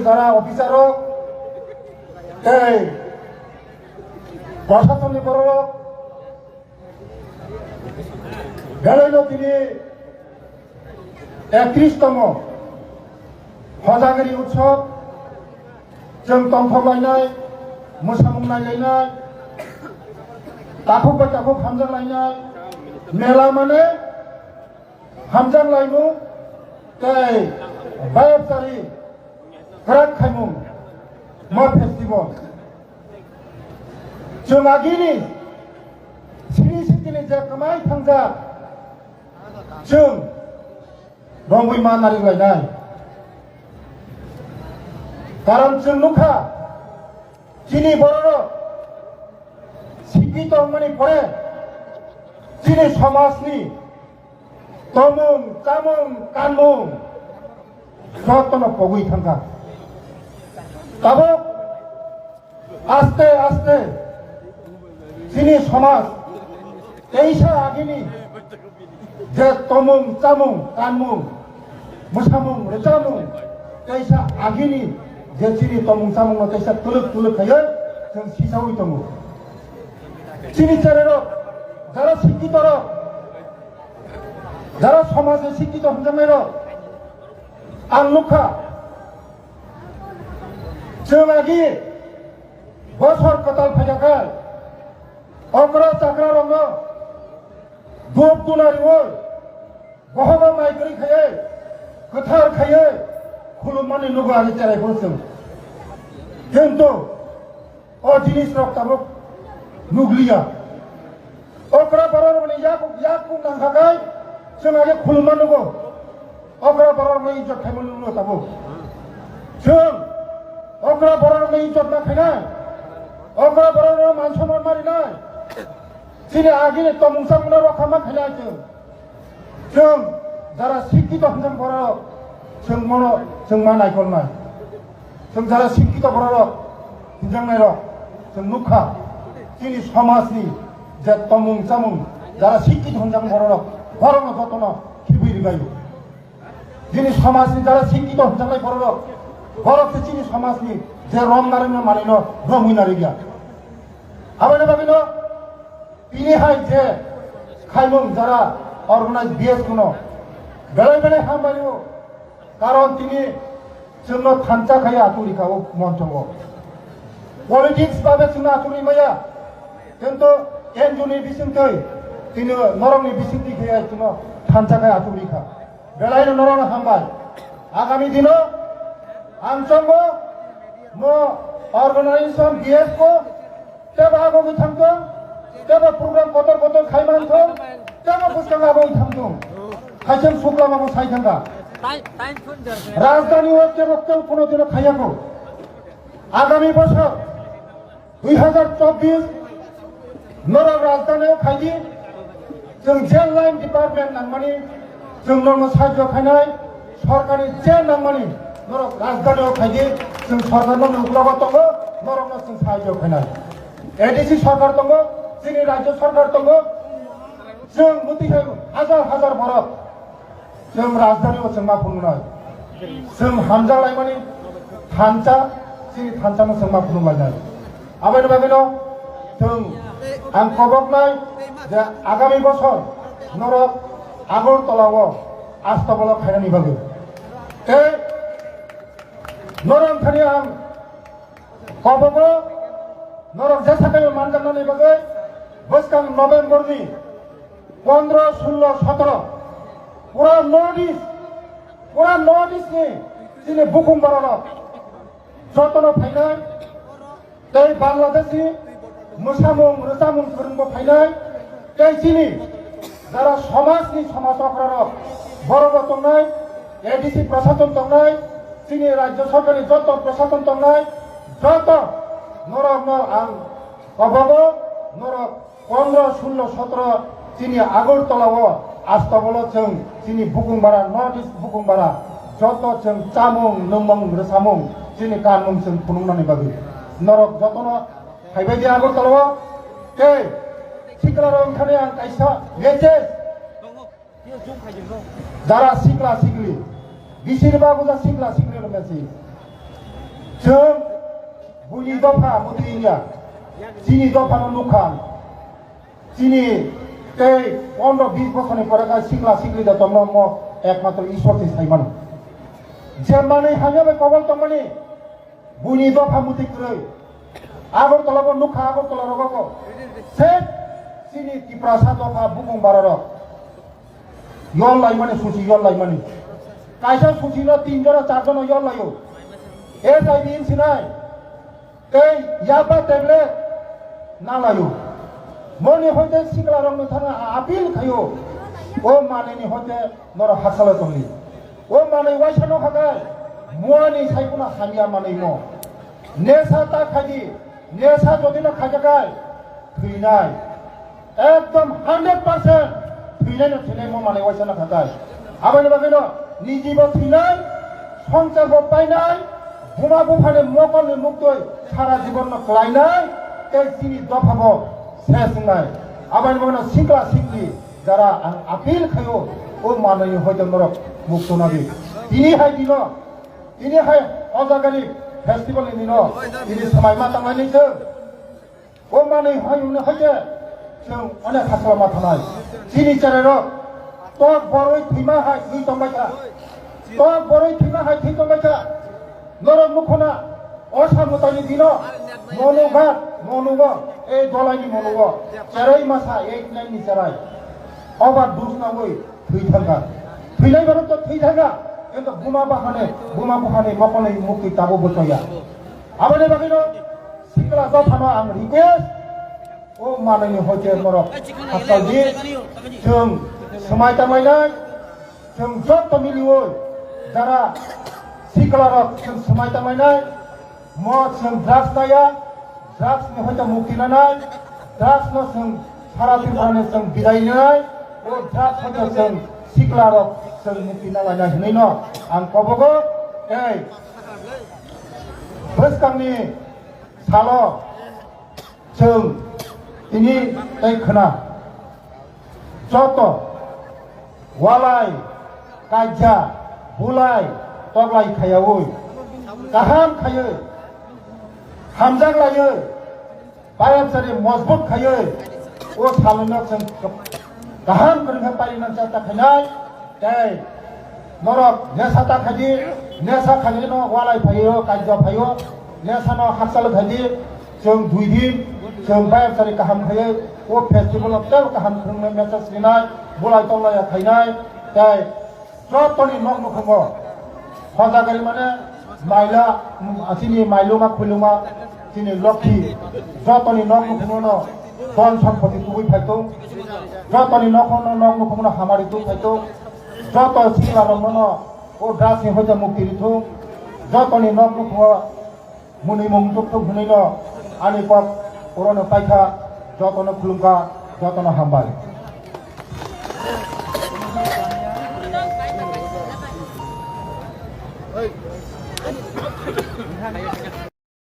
যারা অফিসারক এই প্রশাসনিক বড়ক বেড়াইল তিনি 31তম हजागिरि उत्सव जों तंफलायनाय मोसामुंलायनाय दाखुब दाखुब हामजांलायनाय मेला माने हामजांलायमु तै बायबजारि गराग खायमुं मा फेस्टिवल जों आगिनि सिरि सिटिनि जे कमाय थांजा जों रंगै मा नारिलायनाय कारण जों नुखा जिनि बर' शिक्षित माने परे जिनि समाजनि तमुं जामुं गानमुं जतन पगै थांगा दाबो आस्ते आस्ते जिनि समाज ऐसा आगिनि जे तमुं जामुं गानमुं मोसामुं रोजामुं ऐसा आगिनि जे जिनि तमुं जामुं तैसा तुलुक तुलुक खायो जों सिसावै दङ जिनि चेरेरो যারা শিক্ষিত যারা সমাজে শিক্ষিত হঞ্জামের आं नुखा जों आगि बसर कताल फायजाखाय अग्रा जाग्रा रंग धूप दुनारिवो बहाबा माइग्रि खायो गोथार खायो खुलुमनानै नुगो आगि चेरायखौ जों किन्तु अ जिनिस रक्ताबो नुग्लिया अग्रा बरर माने याकु नांखाखाय जों आगि खुलुमनानै नुगो अग्रा बरर माने इज्जत खायमोन नुनो दाबो जों अग्रा बरर माने इज्जत नाखायनाय अग्रा बरर मान सन्मान मारिनाय जिनि आगिनि तमुंसा मुना रखा मा खायनाय जों যারা শিক্ষিত হঞ্জাম बर जों मनो जों मा नायगलनाय जों যারা শিক্ষিত बर हिनजांनाय जों नुखा जिनि समाजनि जे तमुं जामुं যারা শিক্ষিত হঞ্জাम बर बरनो जतन खिबुइ गायो जिनि समाजनि যারা শিক্ষিত হঞ্जांनाय बर बरखौ जिनि समाजनि जे रम नारेनो मानिनो रमुइनारि गैया आबायनो बाबिनो बिनिहाय जे खायमुं যারা अर्गानाइज बिएस कुनो बेले बेले हामबायो कारण तिनि जोंनो थानजाखायो आतुरिखाओ मन्थंगो पलिटिक्स बाबे जोंनो आतुरि माया किन्तु एनजुनि बिसिंथै तिनि नरंनि बिसिंथि खाया जोंनो थानजाखाय आतुरिखा बेलायनो नरं हामबाय आगामी दिनो आं संगो मो अर्गानाइजेशन बिएस को तेबा आगो थांदों तेबा प्रोग्राम कतर कतर खायमानथों तेबा बुस्थुं आगो थांदों खायसें सुब्लामाबो सायथांगा राजधानी केवल कोनो दिन खायाखौ आगामी बছর 2024 नरक राजधानीयाव खायदि जों जेल लाइन डिपार्टमेन्ट नांमानि जों नरनो साहाय्य खायनाय सरकारनि जेल नांमानि नरक राजधानीयाव खायदि जों सरकारनो नुग्लाबा दङ नरकनो जों साहाय्य खायनाय एडिसि सरकार दङ जोंनि राज्य सरकार दङ जों मुतिहाय हाजार हाजार बर जों राजधानीयाव जों मा खुलुमनाय जों हामजालाय माने थानजा जोंनि थानजानो जों मा खुलुमलायनाय आबायनो बाबिनो जों आं खबरनाय जे आगामी बছর नरक आगरतलाव आस्थाबला खायनायनि बागै এই नरक खानि आं खबरबो नरक जे थाखाय मानजानायनि बागै बोसकां नभेम्बरनि 15, 16, 17 पूरा नॉर्थ ईस्ट नि जिनि बुकुं बारानो जतन फायनाय तै बांलादेशनि मोसामुं रोजामुं फोरोंबो फायनाय तै जिनि যারা समाजनि समाजफ्रानो बर'बो दंनाय एडिसि प्रशासन दंनाय जिनि राज्य सरकारनि जत प्रशासन दंनाय जत नरकनो आं कबगो नरक 15, 16, 17 जिनि आगरतलाव आस्थाबला जों जिनि बुकुंबारा नॉर्थ ईस्ट बुकुंबारा जत जों जामुं लोंमुं रोसामुं जिनि गानमुं जों खुलुमनानै बागै नरक जतन फायबायदि आगरतलाव कै सिक्लाराव ओंखारनाय आं कायसा मेसेज যারা सिक्ला सिक्लि बिसोरबाबो जा सिक्ला सिक्लिर मेसेज जों बुनि दफा मुतिया जिनि दफा नुखान जिनि এই 15-20 বছরের পরে শিখলা শিখলি দা তোমরা ম একমাত্র ঈশ্বর তে সাইমান যে মানে হাজাবে কবল তমানি বুনি দফা মুতি করে আগরতলা নুখা আগরতলা রগক সে চিনি ত্রিপুরা দফা বুকুং বারর ইয়ল লাই মানে সুচি ইয়ল লাই মানে কাইসা সুচিল 3 জন 4 জন ইয়ল লাইও এ যাইবি ইনসিনাই এই ইয়াবা ট্যাবলেট না লাইও মনে হইতে শিখলা রং থানা আপিল খাইও ও মানেনি হইতে নর হাসালে তলি ও মানে ওয়াইসানো খাগায় মুয়ানি সাইকুনা হামিয়া মানে ম নেশা তা খাজি নেশা যদি না খাজাগায় থুইনাই একদম 100% থুইনাই না থুইনাই ম মানে ওয়াইসানো খাগায় আবাইনা বাগেনো নিজিব থুইনাই সংসার পাইনাই বুমা বুফানে মকলে মুক্তই সারা জীবন ক্লাইনাই এই চিনি দফাব শেষ নাই আবাইনা বাগেনো শিখলা শিখলি যারা আপিল খাইও ও মানে হইতে নরক মুক্ত নাবি তিনি হাই অজাগারি ফেস্টিভেল নিন তিনি সময় মা তামাইনিছে ও মানে হাইনে হইতে जों अनेक हासलामा थानाय जिनि चारेर तो बरय थैमा हाय थै तंबायथा तो बरय थैमा हाय थै तंबायथा नरक मुखना असामुतानि दिन मनुघाट मनुग ए दलायनि मनुग चारै मासा एक नाइनि चाराय अबार दुसनावै थै थांगा थैनाय बारो तो थै थांगा কিন্তু বুমা বাহানে মকলে মুক্তি তাবো বতয়া আবানে বাকিনো শিকলা দফানো আং রিকুয়েস্ট ও মাননি হইতে নরক হাসালদি जों समाय तामायनाय जों जत मिलियो যারা শিকলা রক जों समाय तामायनाय मद जों ड्राग्स नाया ड्राग्स नि হইতে মুক্তি নানাय ड्राग्स नो जों सारा बिफाने जों बिदायनाय ও ड्राग्स হইতে जों শিকলা রক जों मुक्ति नालायनाय हनैनो आं कबगो এই बोसकांनि सालो जों ini tei khana joto walai kaja bulai toglai khayawoi kaham khayo hamjak layo bayam sari mojbut khayo o salona जों kaham korna paina jata khanai tei norok nesa ta khaji nesa khani no walai phayo kaja phayo nesa no hasal khaji जों 2 दिन जों बायम सारि गाहाम खायो ओ festival of tel गाहाम खुंनाय message लिनाय बुलाय तलाया खायनाय ताय जतनि नक नखमो हजागारि माने माइला आसिनि माइलुमा खुलुमा जिनि लक्ष्मी जतनि नक नखमो धन सम्पत्ति तुबै फायतो जतनि नखनो नक नखमो हामारि तु फायतो जत सिला रमनो ओ दासि होता मुक्ति रिथु जतनि नक नखमो मुनि मंगुक तो हुनैनो आनि पप पुरानो पाइखा जतनो खुलुमका जतनो हामबाय